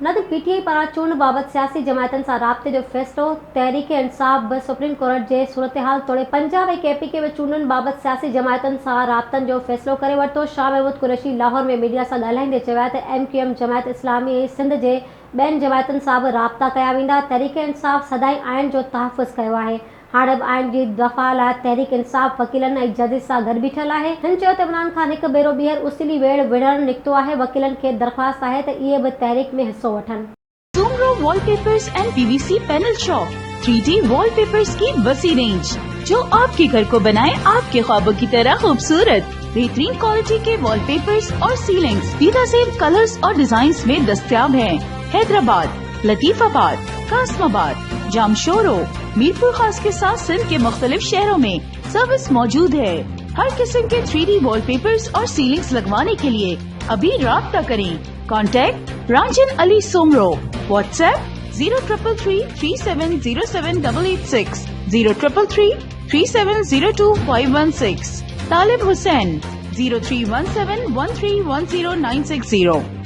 न त पीटीआई पारां चूंड बाबति सियासी जमायतनि सां राब्ते जो फ़ैसिलो। तहरीक इंसाफ़ बि सुप्रीम कोर्ट जे सूरतहाल तोड़े पंजाब ऐं केपीके में चूंडनि बाबति सियासी जमायतनि सां राब्तनि जो फ़ैसिलो करे वरितो। शाह महमूद कुरैशी लाहौर में मीडिया सां ॻाल्हाईंदे चयो त MQM जमायत इस्लामी ऐं सिंध जे ॿियनि जमायतुनि सां बि राब्ता कया वेंदा। तहरीक इंसाफ़ सदाई आइन जो तहफ़ुज़ कयो आहे। हाणे बि आइन जी दफ़ा लाइ तहरीक इंसाफ़ वकीलनि ऐं जजिस सां गॾु बीठल आहे। हिन चयो त इमरान ख़ान हिकु भेरो ॿीहर उसीली वेड़ विढ़णु निकितो आहे। वकीलनि खे दरख़्वास्त आहे त इहे बि तहरीक में हिस्सो वठनि। Soomro wallpapers and PVC panel shop 3D wallpapers की वसी रेंज जो आपके घर को बनाए आपके ख्वाबों की तरह खूबसूरत। बेहतरीन क्वालिटी के वॉलपेपर्स और सीलिंग्स बेहतरीन कलर्स और डिजाइन्स में दस्तयाब हैं। हैदराबाद, लतीफाबाद, कासमाबाद, जामशोरो, मीरपुर खास के साथ सिंध के मुख्तलिफ शहरों में सर्विस मौजूद है। हर किस्म के 3D वॉलपेपर्स और सीलिंग्स लगवाने के लिए अभी राब्ता करें। कॉन्टैक्ट रांझन अली सोमरो। व्हाट्सएप 0333370786 03333702 तालिब हुसैन 031713109660।